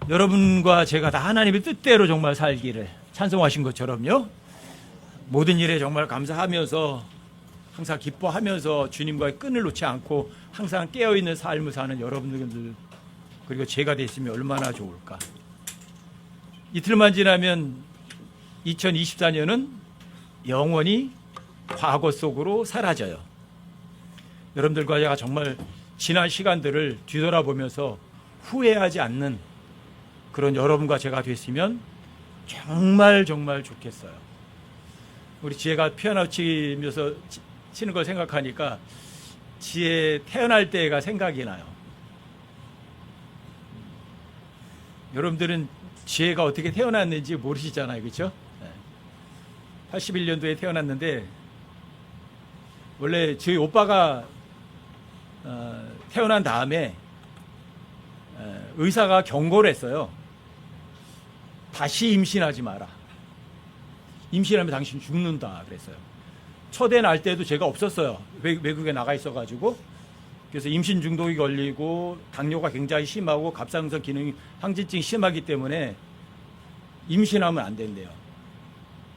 여러분과 제가 다 하나님의 뜻대로 정말 살기를 찬송하신 것처럼요. 모든 일에 정말 감사하면서 항상 기뻐하면서 주님과의 끈을 놓지 않고 항상 깨어있는 삶을 사는 여러분들 그리고 제가 됐으면 얼마나 좋을까. 이틀만 지나면 2024년은 영원히 과거 속으로 사라져요. 여러분들과 제가 정말 지난 시간들을 뒤돌아보면서 후회하지 않는 그런 여러분과 제가 됐으면 정말 좋겠어요. 우리 지혜가 피아노 치면서 치는 걸 생각하니까 지혜 태어날 때가 생각이 나요. 여러분들은 지혜가 어떻게 태어났는지 모르시잖아요. 그렇죠? 81년도에 태어났는데 원래 저희 오빠가 태어난 다음에 의사가 경고를 했어요. 다시 임신하지 마라. 임신하면 당신 죽는다 그랬어요. 첫애 날 때도 제가 없었어요. 외국에 나가 있어가지고. 그래서 임신 중독이 걸리고 당뇨가 굉장히 심하고 갑상선 기능 항진증이 심하기 때문에 임신하면 안 된대요.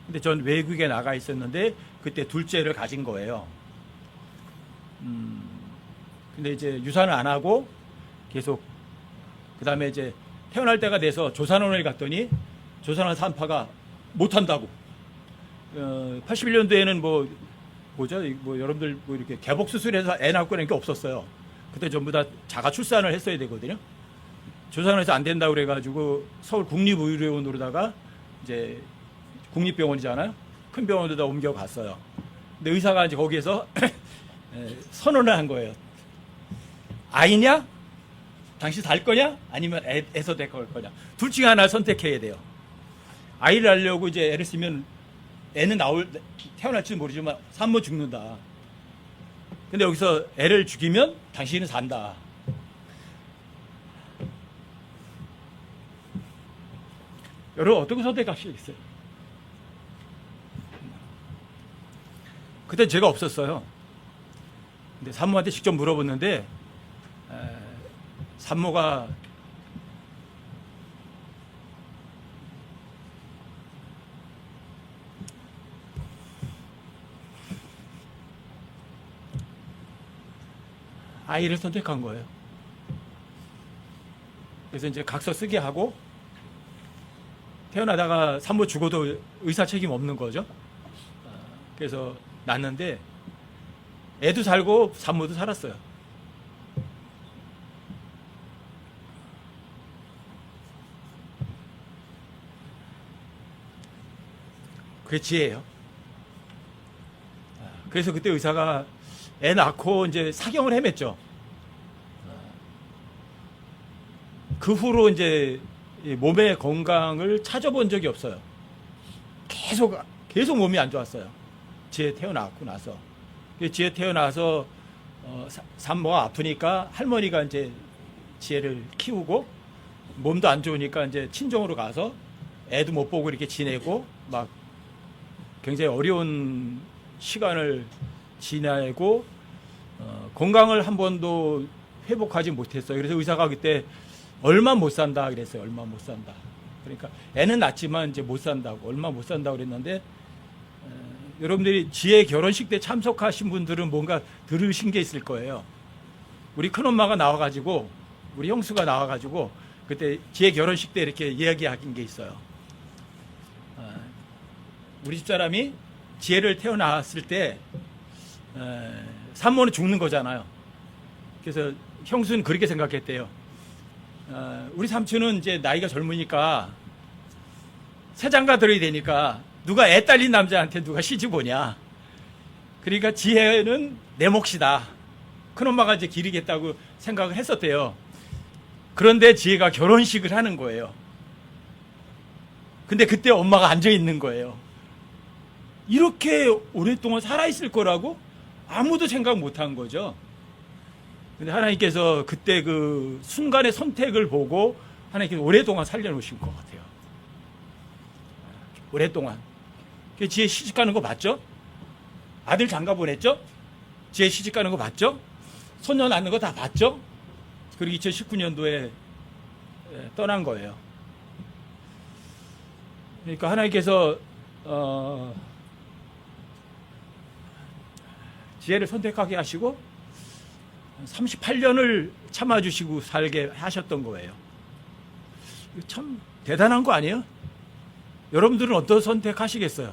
근데 전 외국에 나가 있었는데 그때 둘째를 가진 거예요. 근데 이제 유산을 안 하고 계속 그 다음에 이제 태어날 때가 돼서 조산원에 갔더니 조산원 산파가 못한다고. 81년도에는 뭐 여러분들 뭐 이렇게 개복 수술해서 애 낳고 그런 게 없었어요. 그때 전부 다 자가 출산을 했어야 되거든요. 조산원에서 안 된다고 그래가지고 서울 국립의료원으로다가 이제 국립병원이잖아요. 큰 병원으로다 옮겨갔어요. 근데 의사가 이제 거기에서 선언을 한 거예요. 아이냐? 당신 살 거냐? 아니면 애서 될 거냐? 둘 중에 하나 선택해야 돼요. 아이를 낳으려고 이제 애를 쓰면 애는 태어날지는 모르지만 산모 죽는다. 근데 여기서 애를 죽이면 당신은 산다. 여러분 어떻게 선택하시겠어요? 그때 제가 없었어요. 근데 산모한테 직접 물어봤는데 산모가 아이를 선택한 거예요. 그래서 이제 각서 쓰게 하고 태어나다가 산모 죽어도 의사 책임 없는 거죠. 그래서 낳았는데 애도 살고 산모도 살았어요. 그게 지혜예요. 그래서 그때 의사가 애 낳고 이제 사경을 헤맸죠. 그 후로 이제 몸의 건강을 찾아본 적이 없어요. 계속 몸이 안 좋았어요. 지혜 태어나고 나서. 지혜 태어나서 산모가 아프니까 할머니가 이제 지혜를 키우고 몸도 안 좋으니까 이제 친정으로 가서 애도 못 보고 이렇게 지내고 막 굉장히 어려운 시간을 지내고 건강을 한 번도 회복하지 못했어요. 그래서 의사가 그때 얼마 못 산다 그랬어요. 얼마 못 산다. 그러니까 애는 낳지만 이제 못 산다고 얼마 못 산다고 그랬는데 여러분들이 지혜 결혼식 때 참석하신 분들은 뭔가 들으신 게 있을 거예요. 우리 큰엄마가 나와가지고 우리 형수가 나와가지고 그때 지혜 결혼식 때 이렇게 이야기하긴 게 있어요. 우리 집사람이 지혜를 태어났을 때 산모는 죽는 거잖아요. 그래서 형수는 그렇게 생각했대요. 우리 삼촌은 이제 나이가 젊으니까 새장가 들어야 되니까 누가 애 딸린 남자한테 누가 시집 보냐. 그러니까 지혜는 내 몫이다. 큰엄마가 이제 기르겠다고 생각을 했었대요. 그런데 지혜가 결혼식을 하는 거예요. 근데 그때 엄마가 앉아 있는 거예요. 이렇게 오랫동안 살아있을 거라고 아무도 생각 못 한 거죠. 근데 하나님께서 그때 그 순간의 선택을 보고 하나님께서 오랫동안 살려놓으신 것 같아요. 오랫동안. 지혜 시집가는 거 맞죠? 아들 장가 보냈죠? 지혜 시집가는 거 맞죠? 손녀 낳는 거 다 봤죠? 그리고 2019년도에 떠난 거예요. 그러니까 하나님께서 지혜를 선택하게 하시고 38년을 참아주시고 살게 하셨던 거예요. 참 대단한 거 아니에요? 여러분들은 어떤 선택하시겠어요?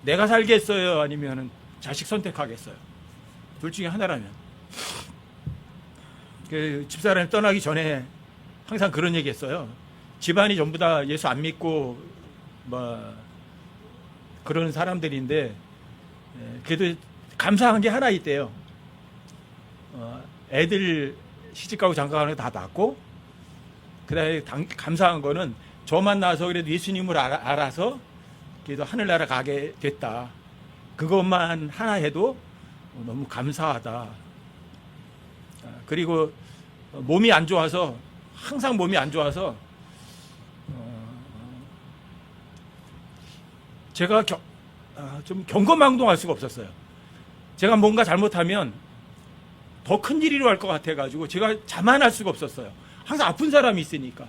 내가 살겠어요? 아니면 자식 선택하겠어요? 둘 중에 하나라면. 그 집사람이 떠나기 전에 항상 그런 얘기 했어요. 집안이 전부 다 예수 안 믿고 뭐 그런 사람들인데 그래도 감사한 게 하나 있대요. 애들 시집가고 장가가는 거 다 받고, 그다음에 감사한 거는 저만 나서 그래도 예수님을 알아서 그래도 하늘나라 가게 됐다. 그것만 하나 해도 너무 감사하다. 그리고 몸이 안 좋아서, 항상 몸이 안 좋아서 제가 좀 경거망동할 수가 없었어요. 제가 뭔가 잘못하면 더 큰 일이 할 것 같아가지고 제가 자만할 수가 없었어요. 항상 아픈 사람이 있으니까.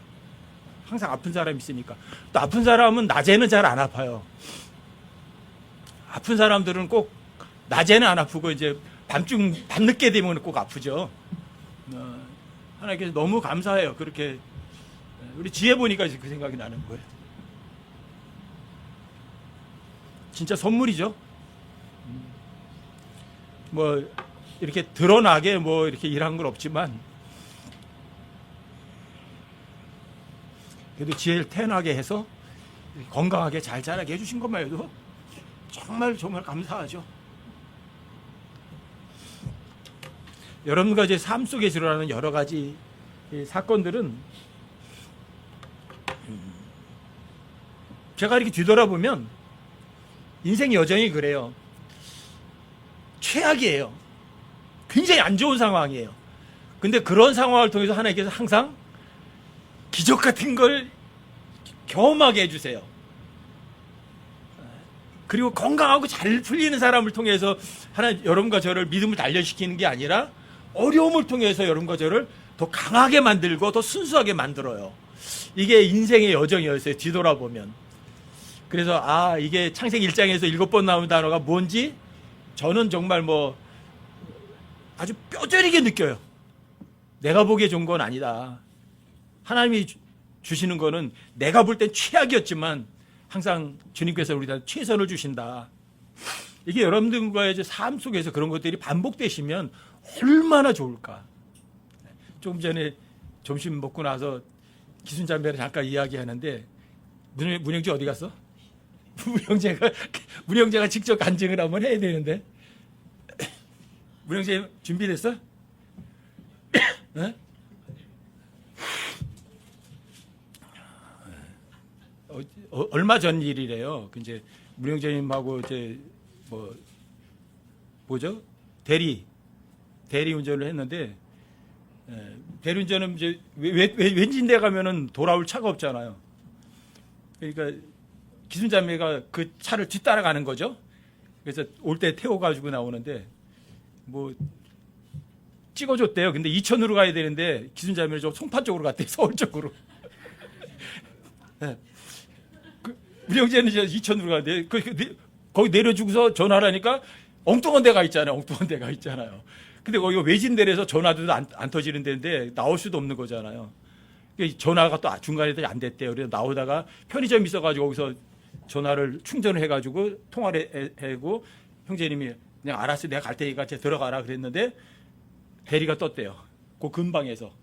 항상 아픈 사람이 있으니까. 또 아픈 사람은 낮에는 잘 안 아파요. 아픈 사람들은 꼭 낮에는 안 아프고 이제 밤늦게 되면 꼭 아프죠. 하나님께서 너무 감사해요. 그렇게 우리 지혜 보니까 그 생각이 나는 거예요. 진짜 선물이죠. 뭐 이렇게 드러나게 뭐 이렇게 일한 건 없지만 그래도 지혜를 태어나게 해서 건강하게 잘 자라게 해주신 것만 해도 정말 감사하죠. 여러분과 제 삶 속에서 일어나는 여러 가지 사건들은 제가 이렇게 뒤돌아보면 인생이 여전히 그래요. 최악이에요. 굉장히 안 좋은 상황이에요. 근데 그런 상황을 통해서 하나님께서 항상 기적 같은 걸 경험하게 해주세요. 그리고 건강하고 잘 풀리는 사람을 통해서 여러분과 저를 믿음을 단련시키는 게 아니라 어려움을 통해서 여러분과 저를 더 강하게 만들고 더 순수하게 만들어요. 이게 인생의 여정이었어요. 뒤돌아보면. 그래서 이게 창세기 1장에서 7번 나오는 단어가 뭔지 저는 정말 뭐 아주 뼈저리게 느껴요. 내가 보기에 좋은 건 아니다. 하나님이 주시는 거는 내가 볼 땐 최악이었지만 항상 주님께서 우리한테 최선을 주신다. 이게 여러분들과의 삶 속에서 그런 것들이 반복되시면 얼마나 좋을까. 조금 전에 점심 먹고 나서 기순자매랑 잠깐 이야기하는데 문영재 어디 갔어? 문영재가 직접 간증을 한번 해야 되는데. 문영재 준비됐어? 네? 얼마 전 일이래요. 이제 문영재님하고 이제 뭐죠? 대리 운전을 했는데, 대리 운전은 이제 왠지인데 가면은 돌아올 차가 없잖아요. 그러니까 기순자매가 그 차를 뒤따라가는 거죠. 그래서 올 때 태워가지고 나오는데 뭐 찍어줬대요. 근데 이천으로 가야 되는데 기순자매를 좀 송파 쪽으로 갔대요. 서울 쪽으로. 네. 문영재는 이제 이천으로 가는데 거기 내려주고서 전화를 하니까 엉뚱한 데가 있잖아요. 근데 거기가 외진데라서 전화도 안 터지는 데인데 나올 수도 없는 거잖아요. 전화가 또 중간에 안 됐대요. 그래서 나오다가 편의점 있어가지고 거기서 전화를 충전을 해가지고 통화를 하고 형제님이 그냥 알았어, 내가 갈 테니까 들어가라 그랬는데 대리가 떴대요. 그 근방에서.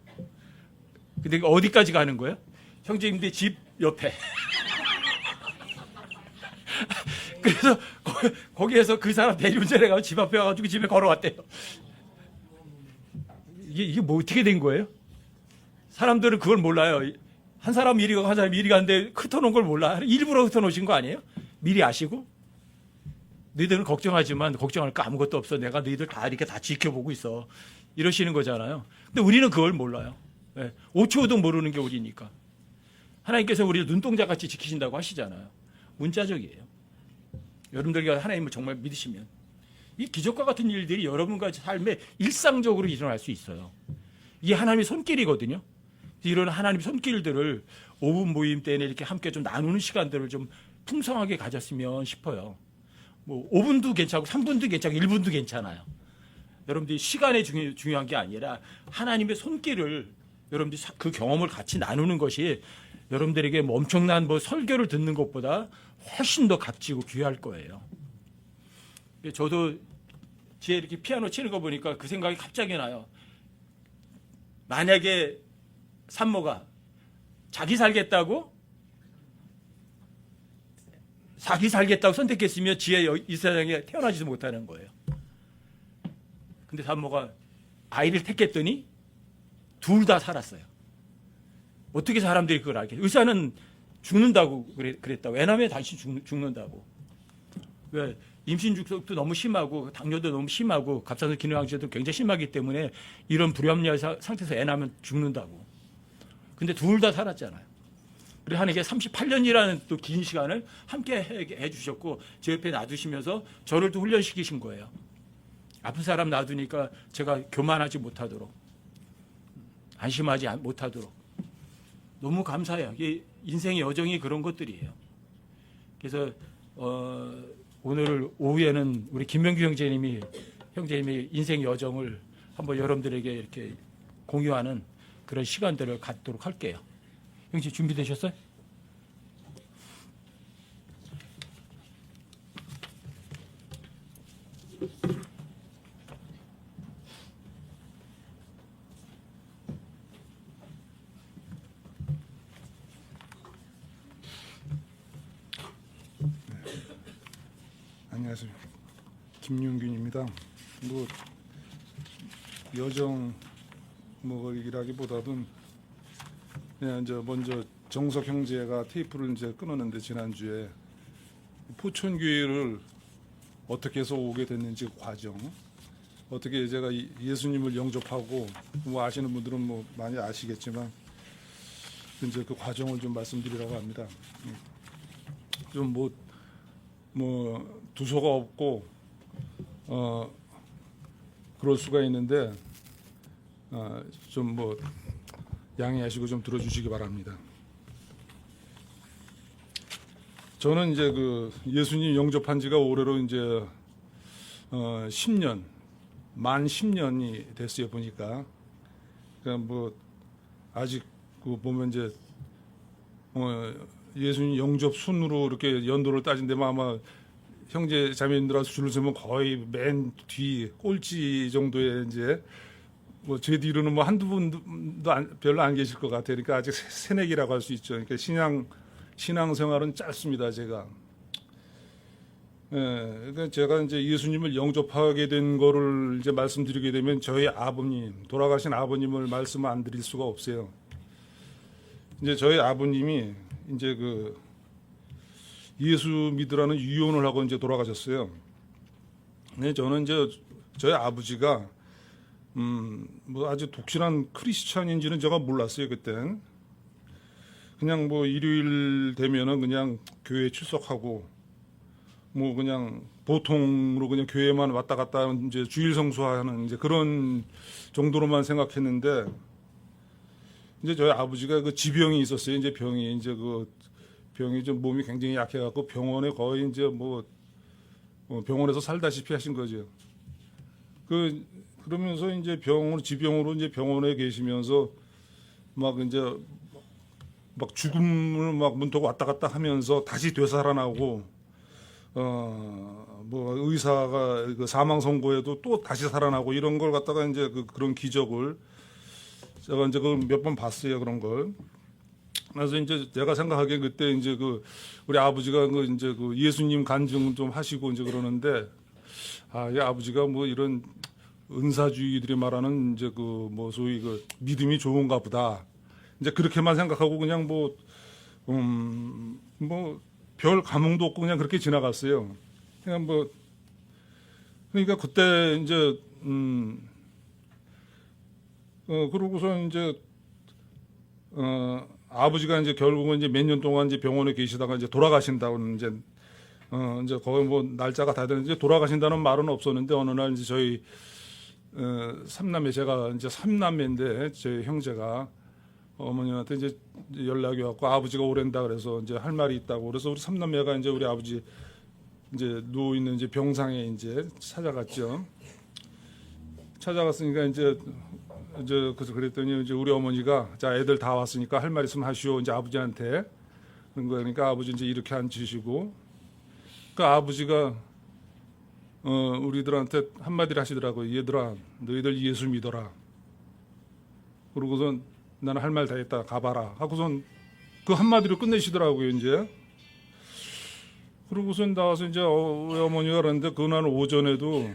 근데 어디까지 가는 거예요? 형제님들 집 옆에. 그래서 거기에서 그 사람 대리운전해가지고 집 앞에 와가지고 집에 걸어왔대요. 이게 뭐 어떻게 된 거예요? 사람들은 그걸 몰라요. 한 사람 이리 가고 한 사람 이리 가는데 흩어놓은 걸 몰라. 일부러 흩어놓으신 거 아니에요? 미리 아시고? 너희들은 걱정하지만 걱정할 거 아무것도 없어. 내가 너희들 다 이렇게 다 지켜보고 있어. 이러시는 거잖아요. 근데 우리는 그걸 몰라요. 5초도 모르는 게 우리니까. 하나님께서 우리를 눈동자같이 지키신다고 하시잖아요. 문자적이에요. 여러분들과 하나님을 정말 믿으시면 이 기적과 같은 일들이 여러분과 삶에 일상적으로 일어날 수 있어요. 이게 하나님의 손길이거든요. 이런 하나님 손길들을 5분 모임 때는 이렇게 함께 좀 나누는 시간들을 좀 풍성하게 가졌으면 싶어요. 뭐 5분도 괜찮고 3분도 괜찮고 1분도 괜찮아요. 여러분들이 시간이 중요한 게 아니라 하나님의 손길을 여러분들이 그 경험을 같이 나누는 것이 여러분들에게 뭐 엄청난 뭐 설교를 듣는 것보다 훨씬 더 값지고 귀할 거예요. 저도 뒤에 이렇게 피아노 치는 거 보니까 그 생각이 갑자기 나요. 만약에 산모가 자기 살겠다고 선택했으면 지혜 이 세상에 태어나지도 못하는 거예요. 근데 산모가 아이를 택했더니 둘 다 살았어요. 어떻게 사람들이 그걸 알겠어요? 의사는 죽는다고 그랬다고. 애남에 다시 죽는다고. 왜? 임신 중독도 너무 심하고 당뇨도 너무 심하고 갑상선 기능항체도 굉장히 심하기 때문에 이런 불합리한 상태에서 애 낳으면 죽는다고. 근데 둘 다 살았잖아요. 그리고 하나님께 38년이라는 또 긴 시간을 함께 해주셨고 제 옆에 놔두시면서 저를 또 훈련시키신 거예요. 아픈 사람 놔두니까 제가 교만하지 못하도록, 안심하지 못하도록. 너무 감사해요. 이게 인생의 여정이 그런 것들이에요. 그래서 오늘 오후에는 우리 김명규 형제님이 인생 여정을 한번 여러분들에게 이렇게 공유하는 그런 시간들을 갖도록 할게요. 형제 준비되셨어요? 안녕하세요. 김용균입니다. 뭐 여정 뭐이라기보다는 그냥 이제 먼저 정석 형제가 테이프를 이제 끊었는데 지난주에 포천교회를 어떻게 해서 오게 됐는지 그 과정, 어떻게 제가 예수님을 영접하고 뭐 아시는 분들은 뭐 많이 아시겠지만 이제 그 과정을 좀 말씀드리려고 합니다. 좀 뭐 두서가 없고 그럴 수가 있는데 좀 뭐 양해하시고 좀 들어주시기 바랍니다. 저는 이제 그 예수님 영접한 지가 올해로 이제 10년 만 10년이 됐어요 보니까. 그러니까 뭐 아직 그 보면 이제 예수님 영접 순으로 이렇게 연도를 따진다면 아마 형제 자매님들하고 줄을 서면 거의 맨 뒤 꼴찌 정도에 이제 뭐 제 뒤로는 뭐 한두 분도 별로 안 계실 것 같아요. 그러니까 아직 새내기라고 할 수 있죠. 그러니까 신앙 생활은 짧습니다. 제가. 그러니까 제가 이제 예수님을 영접하게 된 거를 이제 말씀드리게 되면 저희 아버님, 돌아가신 아버님을 말씀 안 드릴 수가 없어요. 이제 저희 아버님이 이제 그 예수 믿으라는 유언을 하고 이제 돌아가셨어요. 근데 저는 이제 저희 아버지가 뭐 아주 독실한 크리스찬인지는 제가 몰랐어요 그땐. 그냥 뭐 일요일 되면은 그냥 교회 출석하고 뭐 그냥 보통으로 그냥 교회만 왔다 갔다 이제 주일 성수하는 이제 그런 정도로만 생각했는데 이제 저희 아버지가 그 지병이 있었어요. 이제 병이 좀 몸이 굉장히 약해갖고 병원에 거의 이제 뭐 병원에서 살다시피 하신 거죠. 그러면서 이제 지병으로 이제 병원에 계시면서 막 이제 막 죽음을 막 문턱 왔다 갔다 하면서 다시 되살아나고 뭐 의사가 그 사망 선고에도 또 다시 살아나고 이런 걸 갖다가 이제 그런 기적을 제가 이제 그 몇 번 봤어요 그런 걸. 그래서 이제 제가 생각하기에 그때 이제 그 우리 아버지가 이제 그 예수님 간증 좀 하시고 이제 그러는데 이 아버지가 뭐 이런 은사주의들이 말하는 이제 그 뭐 소위 그 믿음이 좋은가 보다. 이제 그렇게만 생각하고 그냥 뭐 별 감흥도 없고 그냥 그렇게 지나갔어요. 그냥 뭐 그러니까 그때 이제 그러고서 이제 아버지가 이제 결국은 이제 몇 년 동안 이제 병원에 계시다가 이제 돌아가신다고 이제 거의 뭐 날짜가 다 되는데 돌아가신다는 말은 없었는데 어느 날 이제 저희 삼남매 제가 이제 삼남매인데 제 형제가 어머님한테 이제 연락이 왔고 아버지가 오랜다 그래서 이제 할 말이 있다고 그래서 우리 삼남매가 이제 우리 아버지 이제 누워 있는 이제 병상에 이제 찾아갔죠. 찾아갔으니까 이제 그래서 그랬더니 이제 우리 어머니가 자 애들 다 왔으니까 할 말 있으면 하시오 이제 아버지한테 그런 거예요. 그러니까 아버지 이제 이렇게 앉으시고 그 아버지가 우리들한테 한마디를 하시더라고요. 얘들아 너희들 예수 믿어라. 그러고선 나는 할 말 다 했다 가봐라 하고선 그 한마디로 끝내시더라고요. 이제 그러고선 나와서 이제 우리 어머니가 그러는데 그날 오전에도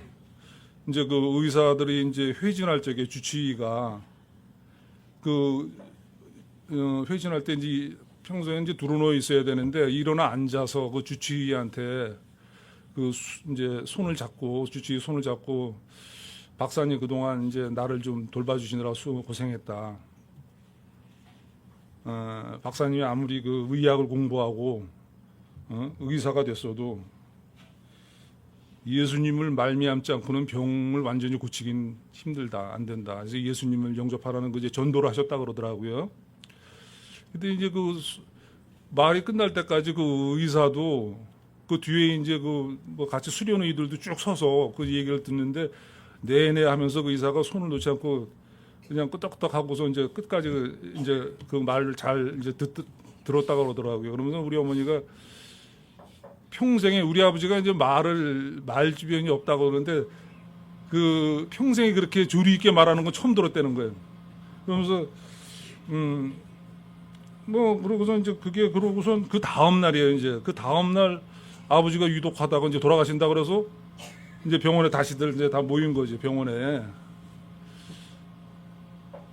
이제 그 의사들이 이제 회진할 적에 주치의가 회진할 때 이제 평소에 이제 드러누워 있어야 되는데 일어나 앉아서 그 주치의한테 이제 주치의 손을 잡고 박사님 그동안 이제 나를 좀 돌봐주시느라 고생했다. 박사님이 아무리 그 의학을 공부하고 의사가 됐어도 예수님을 말미암지 않고는 병을 완전히 고치긴 힘들다, 안 된다. 그래서 예수님을 영접하라는 그 이제 전도를 하셨다 그러더라고요. 근데 이제 그 말이 끝날 때까지 그 의사도 그 뒤에 이제 뭐 같이 수련의들도 쭉 서서 그 얘기를 듣는데 내내 하면서 그 의사가 손을 놓지 않고 그냥 끄떡끄떡 하고서 이제 끝까지 이제 그 말을 잘 이제 들었다 그러더라고요. 그러면서 우리 어머니가 평생에 우리 아버지가 이제 말 주변이 없다고 그러는데 그 평생에 그렇게 조리 있게 말하는 건 처음 들었다는 거예요. 그러면서 뭐 그러고선 이제 그러고선 그 다음 날이에요. 이제 그 다음 날 아버지가 유독하다가 이제 돌아가신다 그래서 이제 병원에 다시들 이제 다 모인 거지 병원에.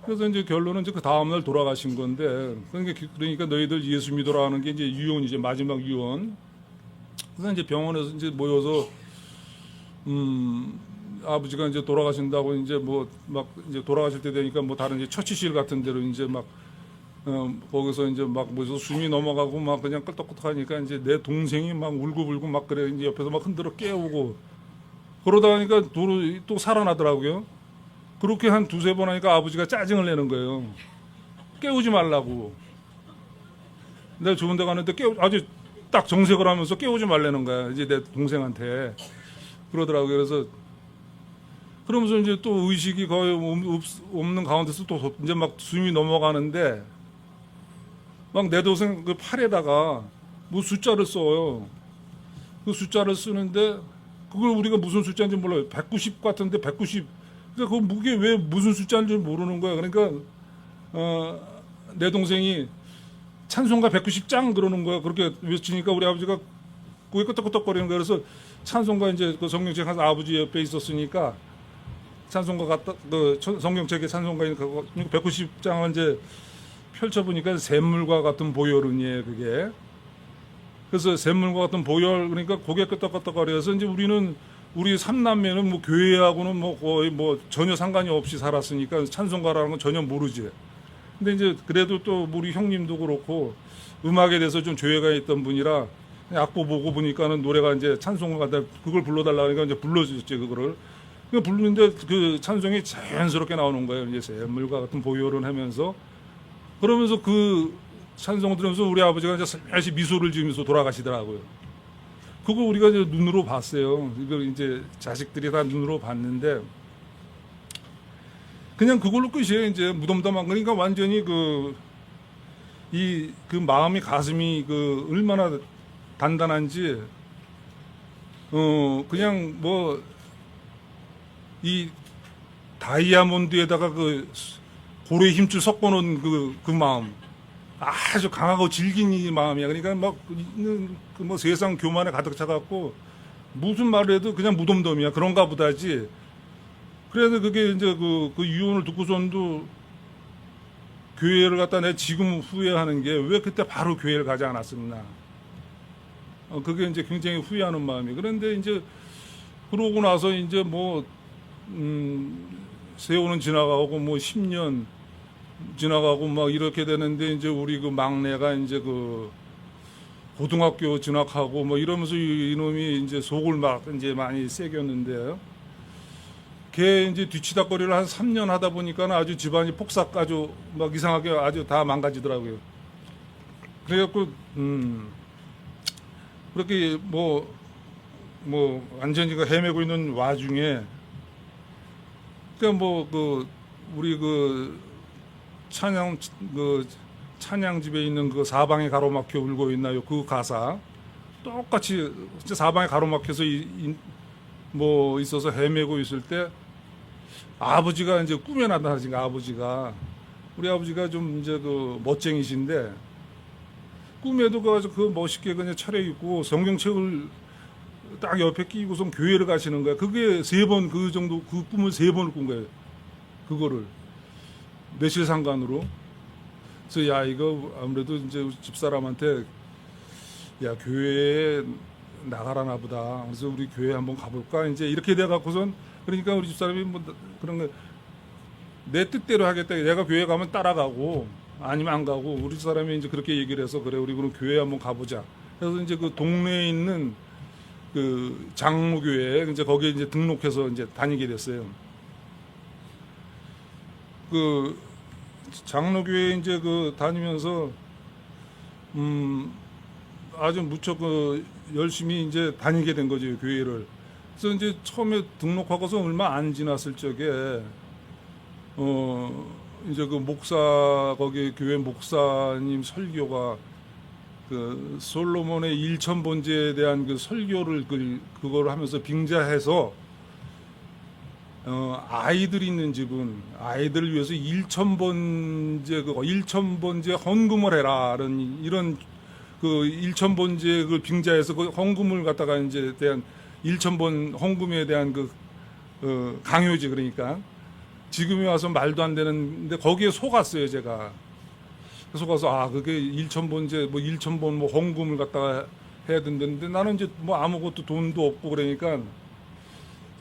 그래서 이제 결론은 이제 그 다음 날 돌아가신 건데 그러니까 너희들 예수 믿어라 하는 게 이제 유언이제 마지막 유언. 그래서 이제 병원에서 이제 모여서 아버지가 이제 돌아가신다고 이제 뭐 막 이제 돌아가실 때 되니까 뭐 다른 이제 처치실 같은 데로 이제 막 거기서 이제 막 뭐서 숨이 넘어가고 막 그냥 끌떡끌떡하니까 이제 내 동생이 막 울고불고 막 그래 이제 옆에서 막 흔들어 깨우고 그러다 보니까 또 살아나더라고요. 그렇게 한 두세 번 하니까 아버지가 짜증을 내는 거예요. 깨우지 말라고. 내가 좋은 데 가는데 아주 딱 정색을 하면서 깨우지 말라는 거야. 이제 내 동생한테. 그러더라고요. 그래서 그러면서 이제 또 의식이 거의 없는 가운데서 또 이제 막 숨이 넘어가는데 막 내 동생 그 팔에다가 뭐 숫자를 써요. 그 숫자를 쓰는데 그걸 우리가 무슨 숫자인지 몰라요. 190 같은데 190. 그러니까 그 무게 왜 무슨 숫자인지 모르는 거야. 그러니까 내 동생이 찬송가 190장 그러는 거야. 그렇게 외치니까 우리 아버지가 고개 끄덕끄덕거리는 거야. 그래서 찬송가 이제 그 성경책 한 아버지 옆에 있었으니까 찬송가 갖다 그 성경책에 찬송가니까 190장을 이제 펼쳐보니까 샘물과 같은 보혈은이에요. 그게. 그래서 샘물과 같은 보혈 그러니까 고개 끄덕끄덕거려서 이제 우리 삼남매는 뭐 교회하고는 뭐 거의 뭐 전혀 상관이 없이 살았으니까 찬송가라는 건 전혀 모르지. 근데 이제 그래도 또 우리 형님도 그렇고 음악에 대해서 좀 조예가 있던 분이라 악보 보고 보니까는 노래가 이제 찬송가다 그걸 불러달라고 하니까 이제 불러줬지 그거를. 부르는데 그 찬송이 자연스럽게 나오는 거예요. 이제 샘물과 같은 보혈은 하면서 그러면서 그 찬송을 들으면서 우리 아버지가 이제 살며시 미소를 지으면서 돌아가시더라고요. 그걸 우리가 이제 눈으로 봤어요. 이걸 이제 자식들이 다 눈으로 봤는데 그냥 그걸로 끝이에요. 이제 무덤덤한 거니까 완전히 그 마음이 가슴이 그 얼마나 단단한지 그냥 뭐 이 다이아몬드에다가 그 고래 힘줄 섞어놓은 그 마음 아주 강하고 질긴 이 마음이야. 그러니까 막 뭐 세상 교만에 가득 차갖고 무슨 말을 해도 그냥 무덤덤이야. 그런가 보다지. 그래서 그게 이제 그 유언을 듣고선도 교회를 갖다 내 지금 후회하는 게 왜 그때 바로 교회를 가지 않았었나. 그게 이제 굉장히 후회하는 마음이. 그런데 이제 그러고 나서 이제 뭐 세월은 지나가고 뭐 10년 지나가고 막 이렇게 되는데 이제 우리 그 막내가 이제 그 고등학교 진학하고 뭐 이러면서 이놈이 이제 속을 막 이제 많이 새겼는데요. 걔 이제 뒤치다거리를 한 3년 하다 보니까 아주 집안이 폭삭 아주 막 이상하게 아주 다 망가지더라고요. 그래갖고 그렇게 뭐 완전히 그 헤매고 있는 와중에 그러니까 뭐 그 우리 그 찬양집에 있는 그 사방에 가로막혀 울고 있나요? 그 가사 똑같이 진짜 사방에 가로막혀서 뭐 있어서 헤매고 있을 때 아버지가 이제 꿈에 나타나신 아버지가 우리 아버지가 좀 이제 그 멋쟁이신데 꿈에도 그 멋있게 그냥 차려입고 성경책을 딱 옆에 끼고선 교회를 가시는 거야. 그게 3번 그 정도 그 꿈을 3번을 꾼 거예요. 그거를 며칠 상관으로. 그래서 야 이거 아무래도 이제 우리 집사람한테 야 교회에 나가라나 보다. 그래서 우리 교회 한번 가볼까 이제 이렇게 돼 갖고선 그러니까 우리 집사람이 뭐 그런 거 내 뜻대로 하겠다. 내가 교회 가면 따라가고 아니면 안 가고 우리 집사람이 이제 그렇게 얘기를 해서 그래 우리 그럼 교회 한번 가보자. 그래서 이제 그 동네에 있는 그 장로교회 이제 거기에 이제 등록해서 이제 다니게 됐어요. 그 장로교회 이제 그 다니면서 아주 무척 그 열심히 이제 다니게 된 거죠 교회를. 그래서 이제 처음에 등록하고서 얼마 안 지났을 적에 이제 그 목사 거기 교회 목사님 설교가 그 솔로몬의 1000번제에 대한 그 설교를 그걸 하면서 빙자해서 아이들이 있는 집은 아이들을 위해서 1000번제 헌금을 해라는 이런 그 1000번제 그 빙자해서 그 헌금을 갖다가 이제 대한 1000번 헌금에 대한 그 강요지 그러니까 지금에 와서 말도 안 되는데 거기에 속았어요 제가. 속아서 아 그게 1000번제 뭐 1000번 뭐 헌금을 갖다가 해야 된다는데 나는 이제 뭐 아무것도 돈도 없고 그러니까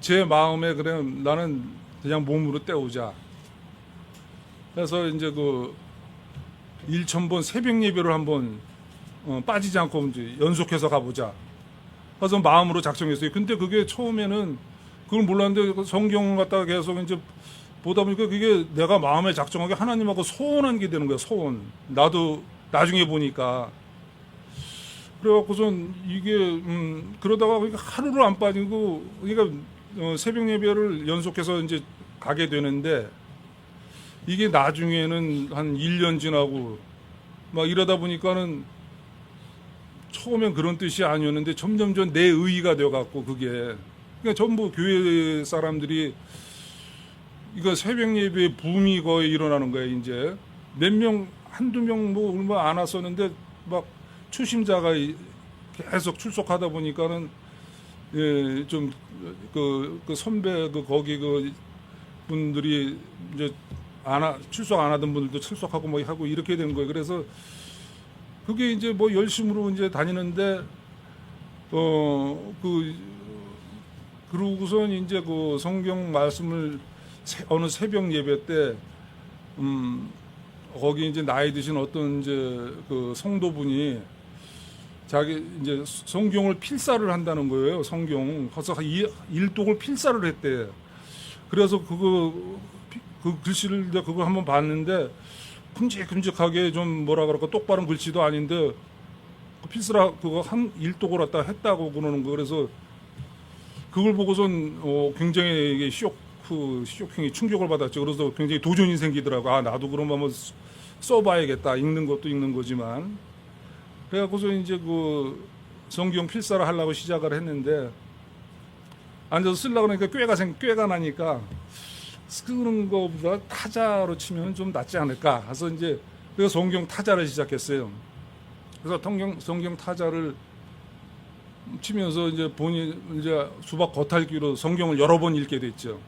제 마음에 그래 나는 그냥 몸으로 때우자. 그래서 이제 그 1000번 새벽 예배를 한번 빠지지 않고 이제 연속해서 가보자. 그래서 마음으로 작정했어요. 근데 그게 처음에는 그걸 몰랐는데 성경 갖다가 계속 이제 보다 보니까 그게 내가 마음에 작정하게 하나님하고 소원한 게 되는 거야. 소원. 나도 나중에 보니까 그래갖고선 이게 그러다가 하루를 안 빠지고 그러니까 새벽 예배를 연속해서 이제 가게 되는데 이게 나중에는 한 1년 지나고 막 이러다 보니까는 처음엔 그런 뜻이 아니었는데 점점점 내 의의가 돼갖고 그게 그러니까 전부 교회 사람들이 이거 새벽 예배 붐이 거의 일어나는 거예요. 이제 몇 명 한두 명 뭐 얼마 안 왔었는데 막 초심자가 계속 출석하다 보니까는 예, 좀 그 선배 그 거기 그 분들이 이제 출석 안 하던 분들도 출석하고 뭐 하고 이렇게 된 거예요. 그래서 그게 이제 뭐 열심으로 이제 다니는데 그러고선 이제 그 성경 말씀을 어느 새벽 예배 때 거기 이제 나이 드신 어떤 이제 그 성도분이 자기 이제 성경을 필사를 한다는 거예요. 성경 그래서 일독을 필사를 했대. 그래서 그 글씨를 이제 그거 한번 봤는데 큼직큼직하게 좀 뭐라 그럴까 똑바른 글씨도 아닌데 그 필사라 그거 한 일독을 갖다 했다고 그러는 거. 그래서 그걸 보고선 굉장히 이게 쇼킹이 충격을 받았죠. 그래서 굉장히 도전이 생기더라고. 아 나도 그러면 한번 써봐야겠다. 읽는 것도 읽는 거지만. 그래갖고서 이제 그 성경 필사를 하려고 시작을 했는데 앉아서 쓰려고 그러니까 꾀가 나니까 쓰는 것보다 타자로 치면 좀 낫지 않을까. 그래서 이제 그래서 성경 타자를 시작했어요. 그래서 성경 타자를 치면서 이제 본인 이제 수박 겉핥기로 성경을 여러 번 읽게 됐죠.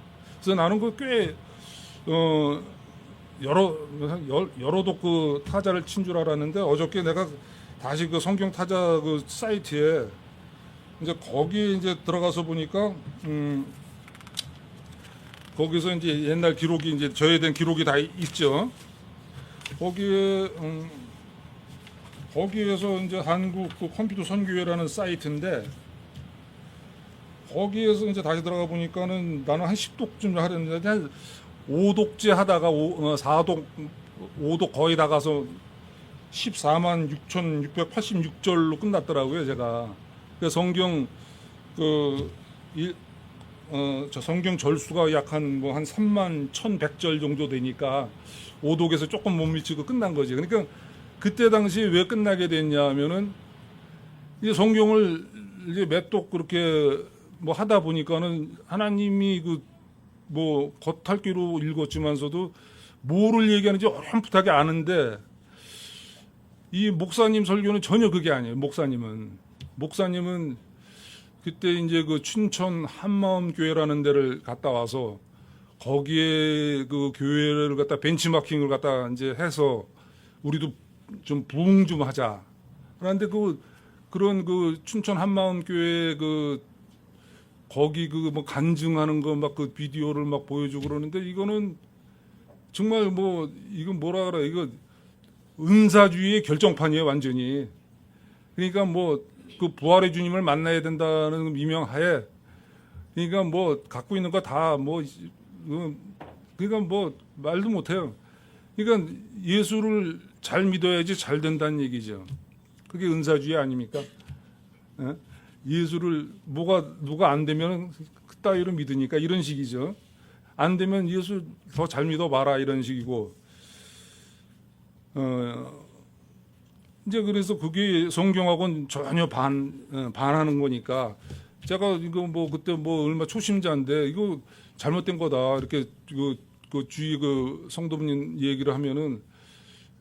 그래서 나는 그 꽤 여러 독 그 타자를 친 줄 알았는데 어저께 내가 다시 그 성경 타자 그 사이트에 이제 거기에 이제 들어가서 보니까 거기서 이제 옛날 기록이 이제 저해된 기록이 다 있죠. 거기에서 이제 한국 그 컴퓨터 선교회라는 사이트인데 거기에서 이제 다시 들어가 보니까는 나는 한 10독쯤 하려는데 한 5독째 하다가 4독 거의 다 가서 14만 6,686절로 끝났더라고요, 제가. 그 성경 저 성경 절수가 약 한 3만 1,100절 정도 되니까 5독에서 조금 못 미치고 끝난 거지. 그러니까 그때 당시 왜 끝나게 됐냐면은 이제 성경을 이제 몇 독 그렇게 뭐 하다 보니까는 하나님이 겉핥기로 읽었지만서도 뭐를 얘기하는지 어렴풋하게 아는데 이 목사님 설교는 전혀 그게 아니에요. 목사님은 그때 이제 그 춘천 한마음교회라는 데를 갔다 와서 거기에 그 교회를 갖다 벤치마킹을 갖다 이제 해서 우리도 좀 부흥 좀 하자. 그런데 그런 춘천 한마음교회 거기 뭐 간증하는 거 막 그 비디오를 막 보여주고 그러는데 이거는 정말 이건 뭐라 그래, 이거 은사주의의 결정판이에요, 완전히. 그러니까 그 부활의 주님을 만나야 된다는 미명하에 그러니까 갖고 있는 거 다 그러니까 말도 못해요. 그러니까 예수를 잘 믿어야지 잘 된다는 얘기죠. 그게 은사주의 아닙니까? 예? 예수를 누가 안 되면 그따위로 믿으니까 이런 식이죠. 안 되면 예수 더 잘 믿어봐라 이런 식이고. 이제 그래서 그게 성경하고는 전혀 반하는 거니까 제가 이거 그때 얼마 초심자인데 이거 잘못된 거다 이렇게 그 주위 성도분 얘기를 하면은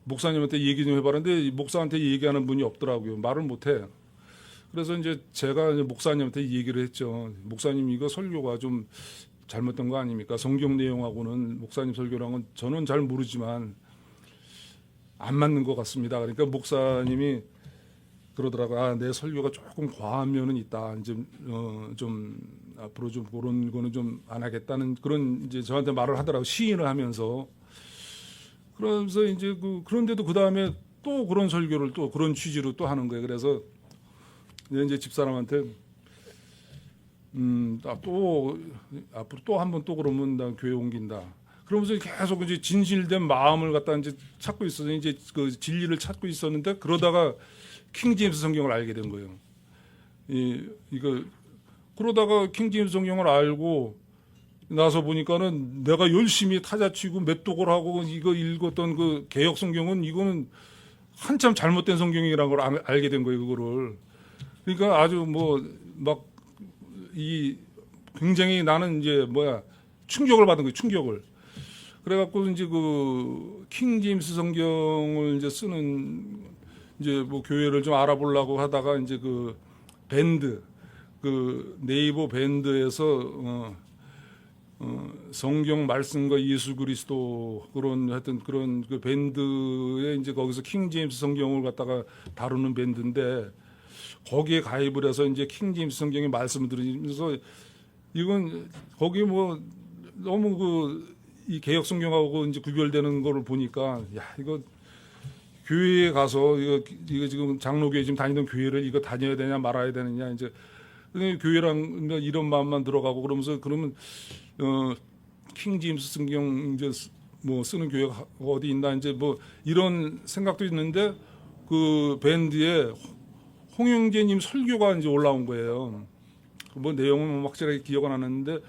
목사님한테 얘기 좀 해봐라는데 목사한테 얘기하는 분이 없더라고요. 말을 못해. 그래서 이제 제가 이제 목사님한테 얘기를 했죠. 목사님 이거 설교가 좀 잘못된 거 아닙니까? 성경 내용하고는 목사님 설교랑은 저는 잘 모르지만 안 맞는 것 같습니다. 그러니까 목사님이 그러더라고요. 내 설교가 조금 과한 면은 있다. 이제 좀 앞으로 좀 그런 거는 좀 안 하겠다는 그런 이제 저한테 말을 하더라고요. 시인을 하면서. 그러면서 이제 그런데도 그 다음에 또 그런 설교를 또 그런 취지로 또 하는 거예요. 그래서 이제 집사람한테 또 앞으로 또 한 번 또 그러면 나 교회 옮긴다. 그러면서 계속 이제 진실된 마음을 갖다 이제 찾고 있어서 이제 그 진리를 찾고 있었는데 그러다가 킹제임스 성경을 알게 된 거예요. 그러다가 킹제임스 성경을 알고 나서 보니까는 내가 열심히 타자치고 맷독을 하고 이거 읽었던 그 개역 성경은 이거는 한참 잘못된 성경이라는 걸 알게 된 거예요. 그거를. 그러니까 아주 굉장히 나는 이제 충격을 받은 거예요. 충격을. 그래갖고 이제 킹 제임스 성경을 이제 쓰는 이제 교회를 좀 알아보려고 하다가 이제 밴드 네이버 밴드에서 성경 말씀과 예수 그리스도 하여튼 그런 그 밴드에 이제 거기서 킹 제임스 성경을 갖다가 다루는 밴드인데 거기에 가입을 해서 이제 킹 제임스 성경의 말씀을 들으면서 이건 거기 너무 이 개역 성경하고 이제 구별되는 거를 보니까 이거 교회에 가서 이거 지금 장로교회 지금 다니던 교회를 이거 다녀야 되냐 말아야 되느냐 이제 교회랑 이런 마음만 들어가고 그러면서 그러면 킹 제임스 성경 이제 쓰는 교회가 어디 있나 이제 이런 생각도 있는데 그 밴드에 홍영재님 설교가 이제 올라온 거예요. 내용은 확실하게 기억은 안 나는데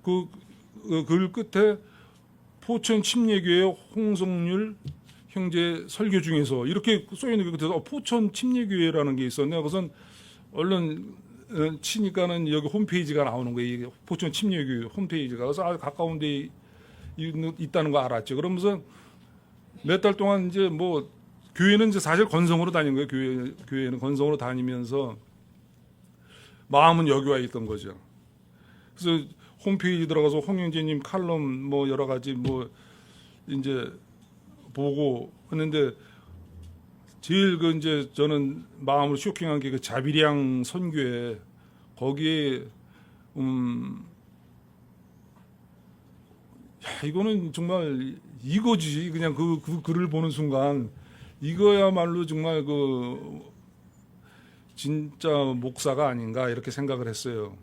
글 끝에 포천 침례교회 홍성률 형제 설교 중에서 이렇게 써 있는 게 그래서 포천 침례교회라는 게 있었네요. 그래서 얼른 치니까는 여기 홈페이지가 나오는 거예요. 포천 침례교회 홈페이지가. 그래서 아주 가까운 데 있다는 거 알았죠. 그러면서 몇 달 동안 이제 교회는 이제 사실 건성으로 다닌 거예요. 교회는 건성으로 다니면서 마음은 여기 와 있던 거죠. 그래서 홈페이지 들어가서 홍영재님 칼럼 여러 가지 이제 보고 했는데 제일 이제 저는 마음을 쇼킹한 게 자비량 선교회 거기에 이거는 정말 이거지 그냥 그 글을 보는 순간 이거야말로 정말 진짜 목사가 아닌가 이렇게 생각을 했어요.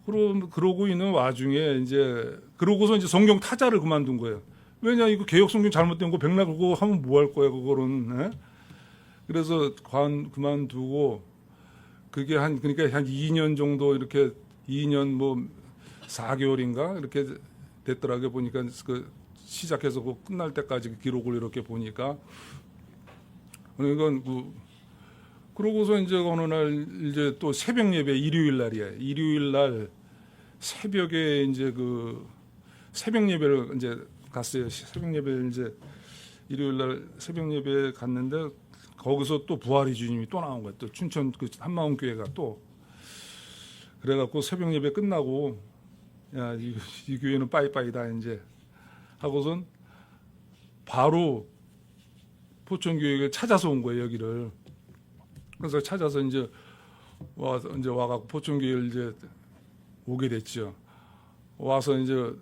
그러고 있는 와중에 이제 그러고서 이제 성경 타자를 그만둔 거예요. 왜냐 이거 개혁 성경 잘못된 거 백날 그거 하면 뭐 할 거야 그거는. 예? 그래서 그만두고 그게 그러니까 한 2년 정도 이렇게 2년 뭐 4개월인가 이렇게 됐더라고요. 보니까 그 시작해서 그 끝날 때까지 그 기록을 이렇게 보니까 그러니까 그러고서 이제 어느 날 이제 또 새벽 예배 일요일 날이에요. 일요일 날 새벽에 이제 그 새벽 예배를 이제 갔어요. 새벽 예배 이제 일요일 날 새벽 예배 갔는데 거기서 또 부활의 주님이 또 나온 거예요. 또 춘천 그 한마음 교회가 또 그래갖고 새벽 예배 끝나고 야 이 교회는 빠이빠이다 이제 하고선 바로 포천교회를 찾아서 온 거예요 여기를. 그래서 찾아서 이제 와갖고 포천교회를 이제 오게 됐죠. 와서 이제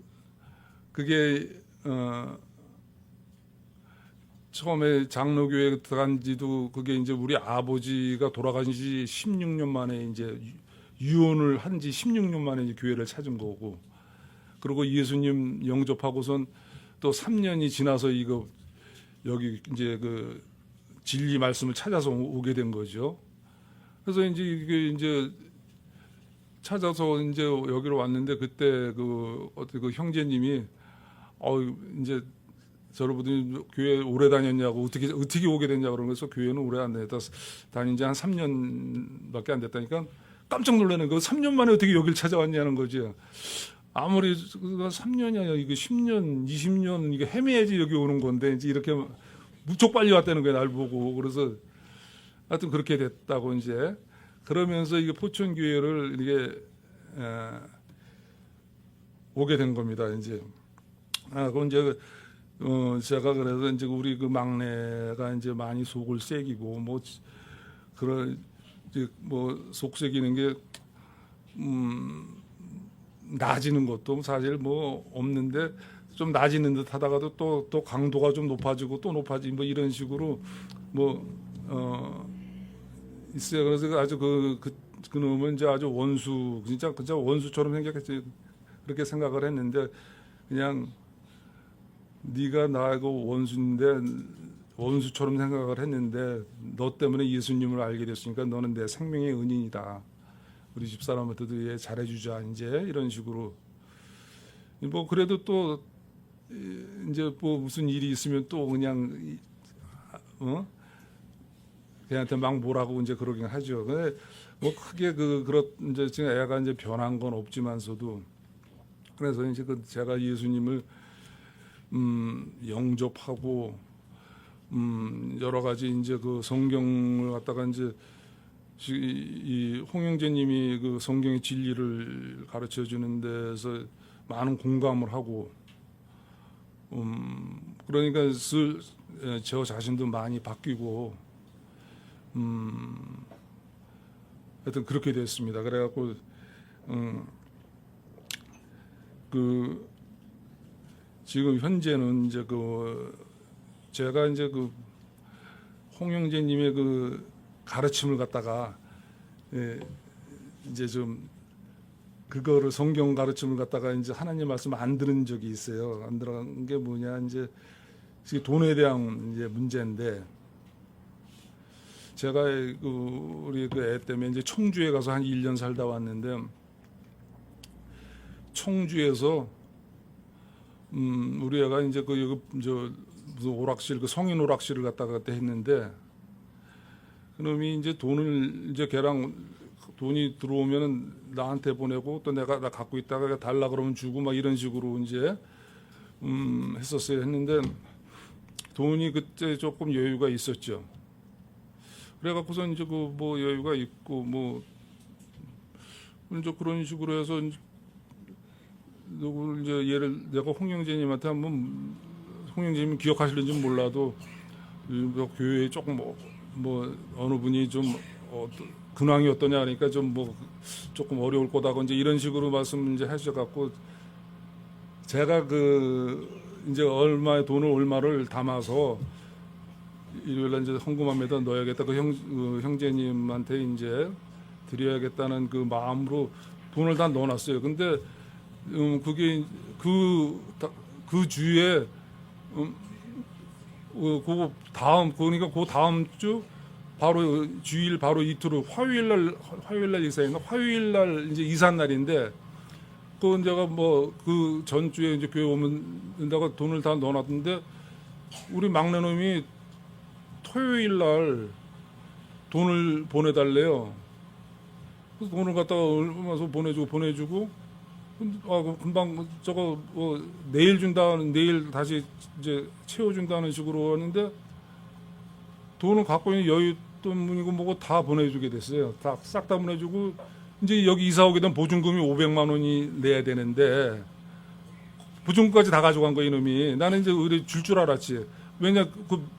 그게 처음에 장로교회 들어간 지도 그게 이제 우리 아버지가 돌아가신 지 16년 만에 이제 유언을 한 지 16년 만에 이제 교회를 찾은 거고, 그리고 예수님 영접하고선 또 3년이 지나서 이거 여기 이제 그 진리 말씀을 찾아서 오게 된 거죠. 그래서 이제 이게 이제 찾아서 이제 여기로 왔는데 그때 그 형제님이 이제 저러분이 교회 오래 다녔냐고 어떻게 오게 됐냐고 그런 거서 교회는 오래 안 다녔다 다닌 지 한 3년밖에 안 됐다니까 깜짝 놀라는 거 3년 만에 어떻게 여길 찾아왔냐는 거지. 아무리 3년이야 이거 10년 20년 이게 헤매야지 여기 오는 건데 이제 이렇게 무척 빨리 왔다는 거야 날 보고. 그래서 하여튼 그렇게 됐다고 이제 그러면서 이게 포천교회를 이게 오게 된 겁니다. 이제 그건 이제 제가 그래서 이제 우리 그 막내가 이제 많이 속을 새기고 뭐 그런 이제 뭐 속 새기는 게 나아지는 것도 사실 뭐 없는데 좀 나아지는 듯 하다가도 또 강도가 좀 높아지고 또 높아지고 뭐 이런 식으로 뭐 있어요. 그래서 아주 그 놈은 이제 아주 원수 진짜 원수처럼 생각했지 그렇게 생각을 했는데 그냥 네가 나하고 원수처럼 생각을 했는데 너 때문에 예수님을 알게 됐으니까 너는 내 생명의 은인이다. 우리 집사람한테도 잘해주자 이제 이런 식으로 뭐 그래도 또 이제 뭐 무슨 일이 있으면 또 그냥 걔한테 막 뭐라고 이제 그러긴 하죠. 근데 뭐 크게 이제 지금 애가 이제 변한 건 없지만서도 그래서 이제 제가 예수님을 영접하고 여러 가지 이제 그 성경을 갖다가 이제 이 홍영재님이 그 성경의 진리를 가르쳐 주는 데서 많은 공감을 하고 그러니까 저 자신도 많이 바뀌고 하여튼 그렇게 됐습니다. 그래갖고 지금 현재는 이제 제가 이제 홍영재님의 가르침을 갖다가 이제 좀 그거를 성경 가르침을 갖다가 이제 하나님 말씀 안 들은 적이 있어요. 안 들은 게 뭐냐 이제 돈에 대한 이제 문제인데 제가 우리 애 때문에 이제 청주에 가서 한 1년 살다 왔는데 청주에서 우리 애가 이제 무슨 오락실 성인 오락실을 갖다가 그때 했는데 그놈이 이제 돈을 이제 걔랑 돈이 들어오면은 나한테 보내고 또 나 갖고 있다가 달라 그러면 주고 막 이런 식으로 이제 했었어요. 했는데 돈이 그때 조금 여유가 있었죠. 그래갖고서 이제 뭐 여유가 있고 뭐 이제 그런 식으로 해서 누구 이제 내가 홍영재님한테 한번 홍영재님 기억하실는지 몰라도 교회에 조금 뭐 어느 분이 좀 근황이 어떠냐 하니까 좀 뭐 조금 어려울 거다고 이제 이런 식으로 말씀 이제 하셔갖고 제가 이제 얼마를 담아서 일요일날 이제 헌금함에다 넣어야겠다 그 형제님한테 이제 드려야겠다는 그 마음으로 돈을 다 넣어놨어요. 근데 그게 그 주에 그 다음 그러니까 그 다음 주 바로 주일 바로 이틀 후 화요일 날 이사인가 화요일 날 이제 이사 날인데 그 제가 뭐 그 전주에 이제 교회 오면 내가 돈을 다 넣어놨는데 우리 막내놈이 토요일 날 돈을 보내달래요. 그래서 돈을 갖다가 얼마서 보내주고 금방 저거 뭐 내일 준다는 내일 다시 이제 채워준다는 식으로 하는데 돈을 갖고 있는 여윳돈이고 뭐고 다 보내주게 됐어요. 다 싹 다 보내주고 이제 여기 이사 오게 된 보증금이 500만 원이 내야 되는데 보증금까지 다 가져간 거야 이놈이. 나는 이제 의뢰 줄 알았지. 왜냐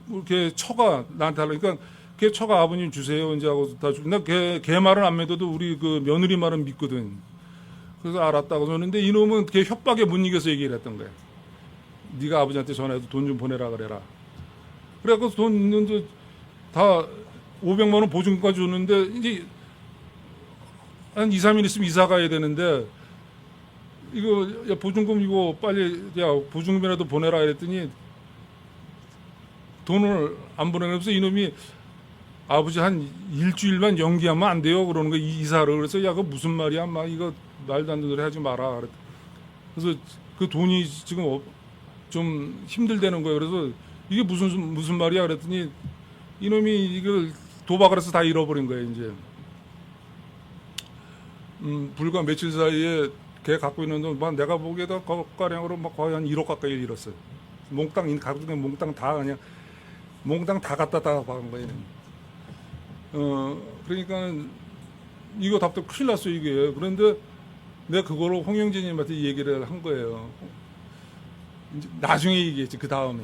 그걔 처가 나한테 하려니까 걔 처가 아버님 주세요 이제 하고 다 주. 나걔 말은 안 믿어도 우리 그 며느리 말은 믿거든. 그래서 알았다고 하는데 이놈은 걔 협박에 못 이겨서 얘기를 했던 거야. 네가 아버지한테 전화해서 돈 좀 보내라 그래라. 그래갖고 돈 있는데 다 500만 원 보증금까지 줬는데 이제 한 2, 3일 있으면 이사 가야 되는데 이거 야 보증금 이거 빨리 야 보증금이라도 보내라 그랬더니 돈을 안 보내면서 이놈이 아버지 한 일주일만 연기하면 안 돼요 그러는 거 이사를. 그래서 야 그거 무슨 말이야 막 이거 말도 안 되는 소리 하지 마라. 그래서 그 돈이 지금 좀 힘들다는 거예요. 그래서 이게 무슨 말이야 그랬더니 이놈이 이걸 도박을 해서 다 잃어버린 거예요 이제. 불과 며칠 사이에 걔 갖고 있는 돈, 막 내가 보기에도 가량으로 막 거의 한 1억 가까이 잃었어요. 몽땅 가족의 몽땅 다 그냥 몽땅 다 갖다 박은 거예요. 그러니까 이거 답답 큰일 났어요 이게. 그런데 내가 그거를 홍영진님한테 얘기를 한 거예요. 이제 나중에 얘기했지 그 다음에.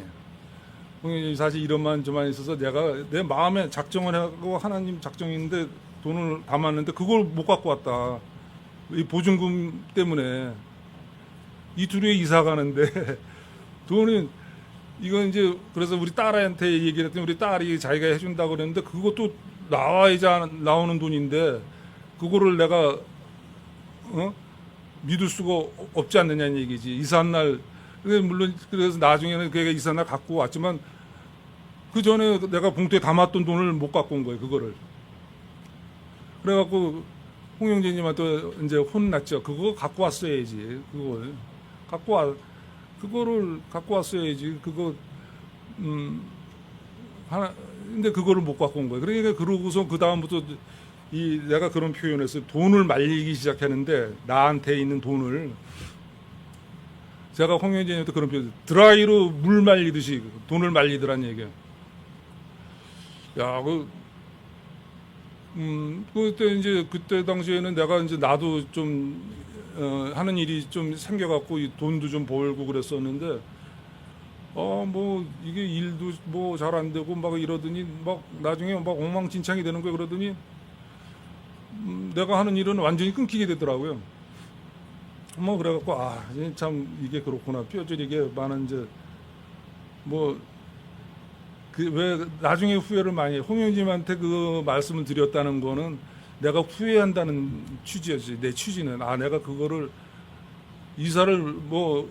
홍영진이 사실 이런만 저만 있어서 내가 내 마음에 작정을 하고 하나님 작정인데 돈을 담았는데 그걸 못 갖고 왔다. 이 보증금 때문에 이틀 후에 이사 가는데 돈은 이건 이제 그래서 우리 딸한테 얘기를 했더니 우리 딸이 자기가 해준다고 그랬는데 그것도 나와야지 나오는 돈인데 그거를 내가 믿을 수가 없지 않느냐는 얘기지. 이사한 날 물론 그래서 나중에는 걔가 이사한 날 갖고 왔지만 그 전에 내가 봉투에 담았던 돈을 못 갖고 온 거예요 그거를. 그래갖고 홍영재님한테 이제 혼났죠. 그거 갖고 왔어야지. 그거를 갖고 왔어야지. 그거 하나 근데 그거를 못 갖고 온 거예요. 그러니까 그러고서 그 다음부터 내가 그런 표현에서 돈을 말리기 시작했는데 나한테 있는 돈을 제가 홍영재님한테 그런 표현 드라이로 물 말리듯이 돈을 말리더란 얘기야. 야, 그때 당시에는 내가 이제 나도 좀 하는 일이 좀 생겨갖고 돈도 좀 벌고 그랬었는데 뭐 이게 일도 뭐 잘 안 되고 막 이러더니 막 나중에 막 엉망진창이 되는 거예요. 그러더니 내가 하는 일은 완전히 끊기게 되더라고요. 뭐 그래갖고 참 이게 그렇구나. 뼈저리게 많은 이제 뭐 왜 나중에 후회를 많이 해. 홍영진한테 그 말씀을 드렸다는 거는 내가 후회한다는 취지였지. 내 취지는 내가 그거를 이사를 뭐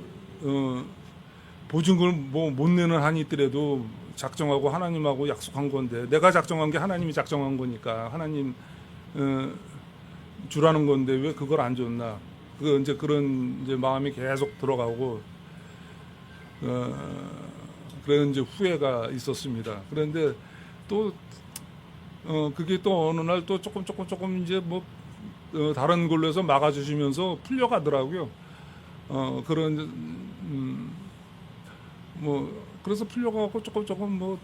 보증금을 뭐 못 내는 한이 있더라도 작정하고 하나님하고 약속한 건데 내가 작정한 게 하나님이 작정한 거니까 하나님 주라는 건데 왜 그걸 안 줬나. 그 이제 그런 이제 마음이 계속 들어가고 그런 이제 후회가 있었습니다. 그런데 또 그게 또 어느 날 또 조금 이제 뭐 다른 걸로 해서 막아주시면서 풀려가더라고요. 그런 뭐 그래서 풀려가고 조금 뭐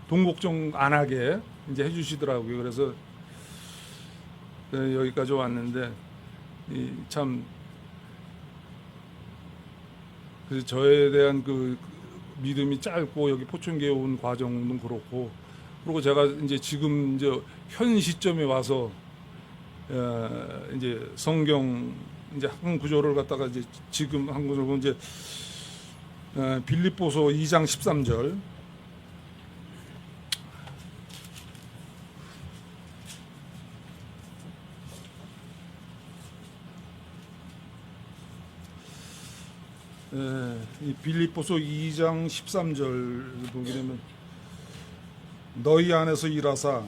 돈 걱정 안 하게 이제 해주시더라고요. 그래서 여기까지 왔는데 참 그래서 저에 대한 그 믿음이 짧고 여기 포천교회 온 과정은 그렇고 그리고 제가 이제 지금 이제 현 시점에 와서 이제 성경 이제 한 구절을 갖다가 이제 지금 한 구절은 이제 빌립보서 2장 13절 이 빌립보서 2장 13절 보게 되면 너희 안에서 일하사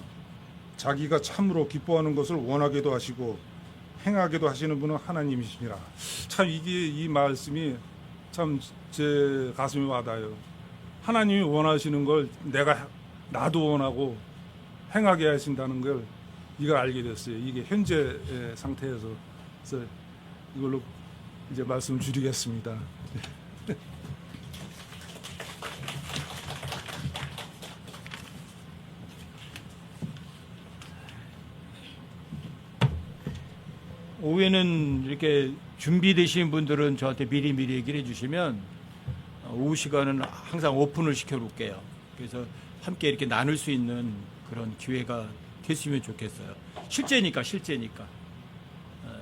자기가 참으로 기뻐하는 것을 원하게도 하시고 행하게도 하시는 분은 하나님이시니라. 참 이게 이 말씀이 참 제 가슴에 와닿아요. 하나님이 원하시는 걸 나도 원하고 행하게 하신다는 걸 이걸 알게 됐어요. 이게 현재 상태에서. 그래서 이걸로 이제 말씀을 줄이겠습니다. 오후에는 이렇게 준비되신 분들은 저한테 미리미리 얘기를 해주시면 오후 시간은 항상 오픈을 시켜놓을게요. 그래서 함께 이렇게 나눌 수 있는 그런 기회가 됐으면 좋겠어요. 실제니까.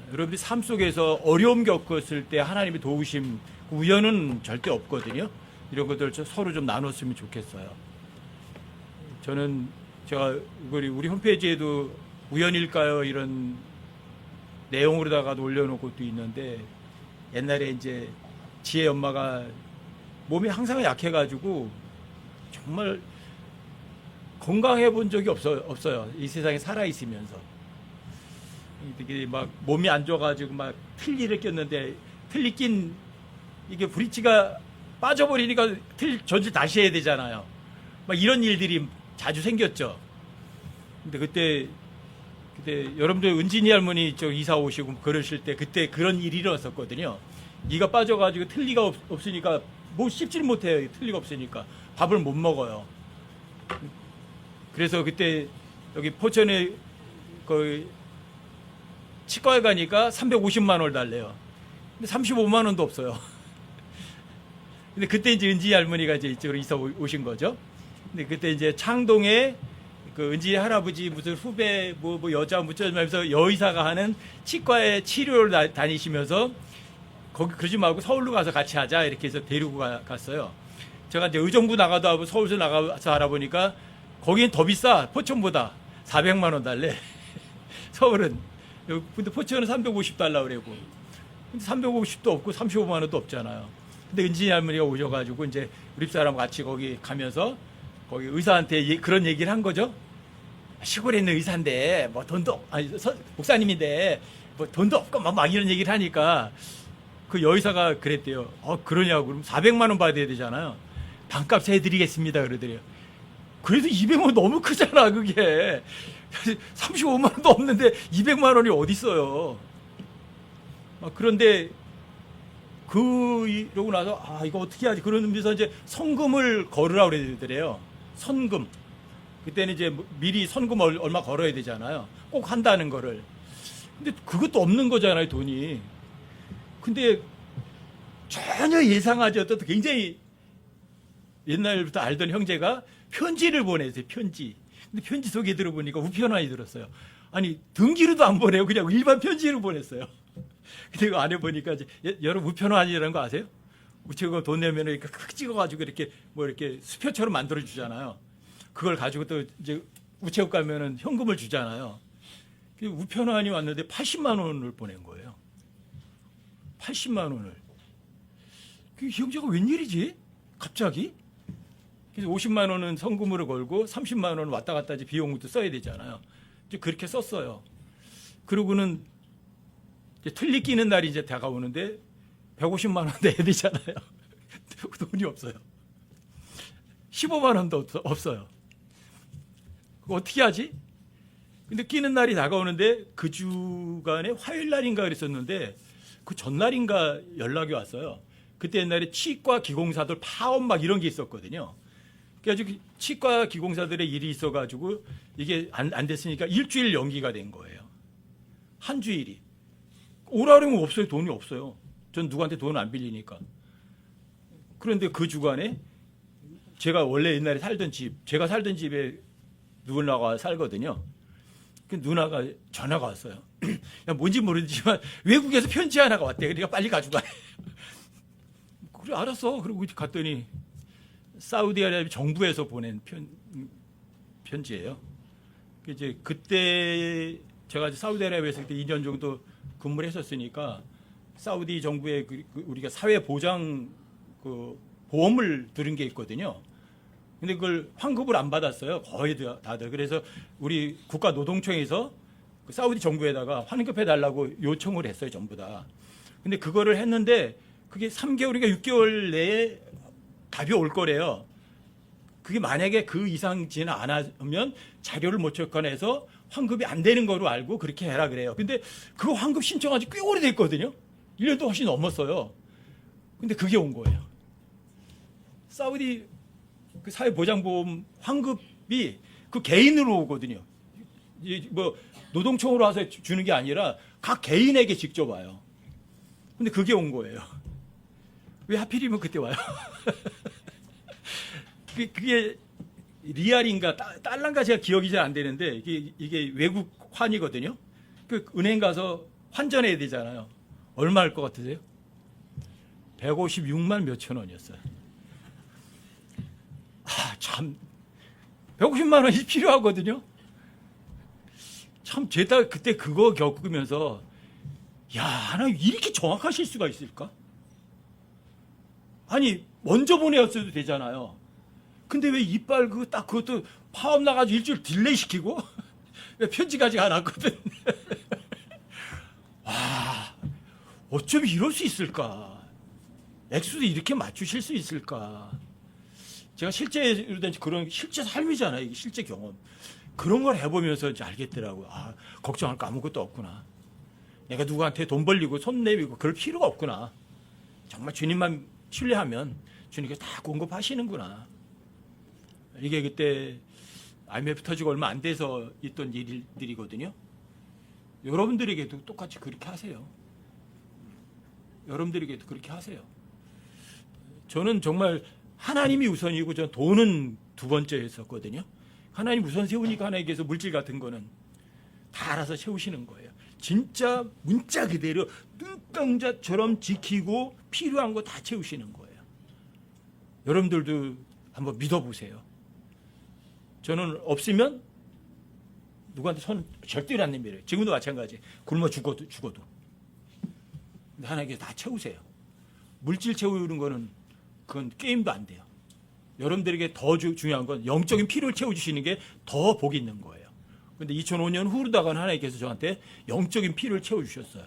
여러분들이 삶 속에서 어려움 겪었을 때 하나님의 도우심, 우연은 절대 없거든요. 이런 것들 서로 좀 나눴으면 좋겠어요. 제가 우리 홈페이지에도 우연일까요? 이런 내용으로다가 올려놓은 것도 있는데, 옛날에 이제 지혜 엄마가 몸이 항상 약해가지고 정말 건강해 본 적이 없어요. 이 세상에 살아있으면서. 이게 막 몸이 안 좋아가지고 막 틀니를 꼈는데, 틀니 낀 이게 브릿지가 빠져버리니까 전질 다시 해야 되잖아요. 막 이런 일들이 자주 생겼죠. 근데 그때 여러분들 은진이 할머니 이사 오시고 그러실 때 그때 그런 일이 일어났었거든요. 이가 빠져가지고 틀니가 없으니까 뭐 씹지를 못해요. 틀니가 없으니까 밥을 못 먹어요. 그래서 그때 여기 포천에 그 치과에 가니까 350만 원을 달래요. 근데 35만 원도 없어요. 근데 그때 이제 은지 할머니가 이제 이쪽으로 이사 오신 거죠. 근데 그때 이제 창동에 그 은지 할아버지 무슨 후배 뭐 여자 묻혀면서 여의사가 하는 치과에 치료를 다니시면서 거기 그러지 말고 서울로 가서 같이 하자 이렇게 해서 데리고 갔어요. 제가 이제 의정부 나가도 하고 서울서 나가서 알아보니까 거기는 더 비싸. 포천보다 400만 원 달래. 서울은. 근데 포천은 350달러 그래고. 근데 350도 없고 35만 원도 없잖아요. 근데 은진이 할머니가 오셔가지고 이제 우리 사람 같이 거기 가면서 거기 의사한테 그런 얘기를 한 거죠. 시골에 있는 의사인데 뭐 돈도 목사님인데 뭐 돈도 없고 막 이런 얘기를 하니까 그 여의사가 그랬대요. 그러냐고. 그럼 400만 원 받아야 되잖아요. 반값 해드리겠습니다 그러더래요. 그래도 200만 원 너무 크잖아 그게. 35만 원도 없는데 200만 원이 어디 있어요. 그런데 이러고 나서 이거 어떻게 하지? 그러면서 이제 선금을 걸으라고 그러더래요. 선금. 그때는 이제 미리 선금 얼마 걸어야 되잖아요. 꼭 한다는 거를. 근데 그것도 없는 거잖아요, 돈이. 근데 전혀 예상하지 않던 굉장히 옛날부터 알던 형제가 편지를 보내세요, 편지. 근데 편지 속에 들어보니까 우편안이 들었어요. 아니, 등기로도 안 보내요. 그냥 일반 편지로 보냈어요. 근데 이거 안에 보니까 이제 여러분 우편안이라는 거 아세요? 우체국 돈 내면 이렇게 크게 찍어가지고 이렇게 뭐 이렇게 수표처럼 만들어 주잖아요. 그걸 가지고 또 이제 우체국 가면은 현금을 주잖아요. 우편안이 왔는데 80만 원을 보낸 거예요. 80만 원을. 그 형제가 웬일이지? 갑자기? 그래서 50만 원은 성금으로 걸고 30만 원은 왔다 갔다 비용도 써야 되잖아요. 이제 그렇게 썼어요. 그러고는 이제 틀니 끼는 날이 이제 다가오는데 150만 원 내야 되잖아요. 돈이 없어요. 15만 원도 없어요. 그거 어떻게 하지? 근데 끼는 날이 다가오는데 그 주간에 화요일 날인가 그랬었는데 그 전날인가 연락이 왔어요. 그때 옛날에 치과 기공사들 파업 막 이런 게 있었거든요. 그래가지고 치과 기공사들의 일이 있어가지고 이게 안 됐으니까 일주일 연기가 된 거예요. 한 주일이. 오라면 없어요. 돈이 없어요. 전 누구한테 돈을 안 빌리니까. 그런데 그 주간에 제가 원래 옛날에 제가 살던 집에 누나가 살거든요. 그 누나가 전화가 왔어요. 야, 뭔지 모르지만 외국에서 편지 하나가 왔대. 그러니까 빨리 가져가. 그래, 알았어. 그리고 갔더니 사우디아라비아 정부에서 보낸 편지예요. 이제 그때 제가 사우디아라비아에서 그때 2년 정도 근무를 했었으니까 사우디 정부의 우리가 사회 보장 그 보험을 들은 게 있거든요. 근데 그걸 환급을 안 받았어요. 거의 다들. 그래서 우리 국가노동청에서 그 사우디 정부에다가 환급해 달라고 요청을 했어요, 전부 다. 근데 그거를 했는데 그게 3개월인가 6개월 내에 답이 올 거래요. 그게 만약에 그 이상 지나 안 하면 자료를 못 접근해서 환급이 안 되는 거로 알고 그렇게 해라 그래요. 근데 그거 환급 신청한 지 꽤 오래됐거든요. 1년도 훨씬 넘었어요. 근데 그게 온 거예요. 사우디 그 사회보장보험 환급이 그 개인으로 오거든요. 뭐 노동청으로 와서 주는 게 아니라 각 개인에게 직접 와요. 근데 그게 온 거예요. 왜 하필이면 그때 와요? 그게 리알인가 달러인가 제가 기억이 잘 안 되는데 이게 외국 환이거든요. 그 은행 가서 환전해야 되잖아요. 얼마 할 것 같으세요? 156만 몇천 원이었어요. 참 150만 원이 필요하거든요. 참 제가 그때 그거 겪으면서 야, 하나님 이렇게 정확하실 수가 있을까? 아니 먼저 보내었어도 되잖아요. 근데 왜 이빨 그것도 파업 나가지고 일주일 딜레이 시키고 왜 편지까지 안 왔거든. 와, 어쩜 이럴 수 있을까? 액수도 이렇게 맞추실 수 있을까? 제가 실제로 된 그런 실제 삶이잖아요. 이게 실제 경험. 그런 걸 해보면서 이제 알겠더라고요. 아, 걱정할 거 아무것도 없구나. 내가 누구한테 돈 벌리고 손 내밀고 그럴 필요가 없구나. 정말 주님만 신뢰하면 주님께서 다 공급하시는구나. 이게 그때 IMF 터지고 얼마 안 돼서 있던 일들이거든요. 여러분들에게도 똑같이 그렇게 하세요. 여러분들에게도 그렇게 하세요. 저는 정말 하나님이 우선이고 전 돈은 두 번째였었거든요. 하나님 우선 세우니까 하나님께서 물질 같은 거는 다 알아서 세우시는 거예요. 진짜 문자 그대로 눈동자처럼 지키고 필요한 거 다 채우시는 거예요. 여러분들도 한번 믿어보세요. 저는 없으면 누구한테 손 절대로 안 내밀어요. 지금도 마찬가지. 굶어 죽어도. 근데 하나님께서 다 채우세요. 물질 채우는 거는 그건 게임도 안 돼요. 여러분들에게 더 중요한 건 영적인 필요를 채워주시는 게 더 복이 있는 거예요. 그런데 2005년 후로다가는 하나님께서 저한테 영적인 필요를 채워주셨어요.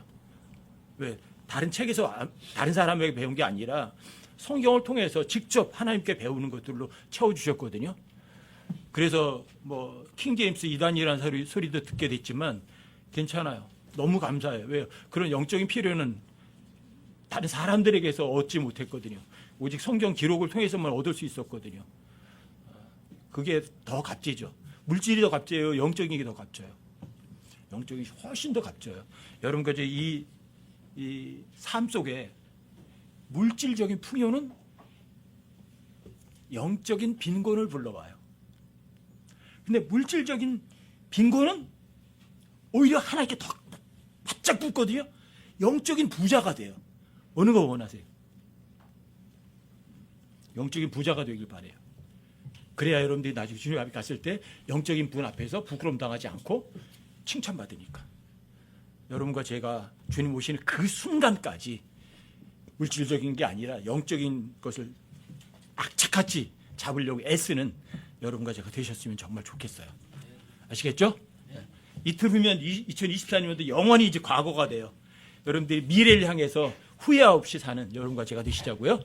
왜? 다른 책에서 다른 사람에게 배운 게 아니라 성경을 통해서 직접 하나님께 배우는 것들로 채워주셨거든요. 그래서 뭐 킹제임스 2단이라는 소리도 듣게 됐지만 괜찮아요. 너무 감사해요. 왜요? 그런 영적인 필요는 다른 사람들에게서 얻지 못했거든요. 오직 성경 기록을 통해서만 얻을 수 있었거든요. 그게 더 값지죠. 물질이 더 값져요. 영적인 게 더 값져요. 영적인 게 훨씬 더 값져요. 여러분, 이 삶 속에 물질적인 풍요는 영적인 빈곤을 불러와요. 근데 물질적인 빈곤은 오히려 하나님께 더 바짝 붙거든요. 영적인 부자가 돼요. 어느 거 원하세요? 영적인 부자가 되길 바래요. 그래야 여러분들이 나중에 주님 앞에 갔을 때 영적인 분 앞에서 부끄러움 당하지 않고 칭찬받으니까. 여러분과 제가 주님 오시는 그 순간까지 물질적인 게 아니라 영적인 것을 악착같이 잡으려고 애쓰는 여러분과 제가 되셨으면 정말 좋겠어요. 아시겠죠? 이틀 후면 2024년도 영원히 이제 과거가 돼요. 여러분들이 미래를 향해서 후회 없이 사는 여러분과 제가 되시자고요.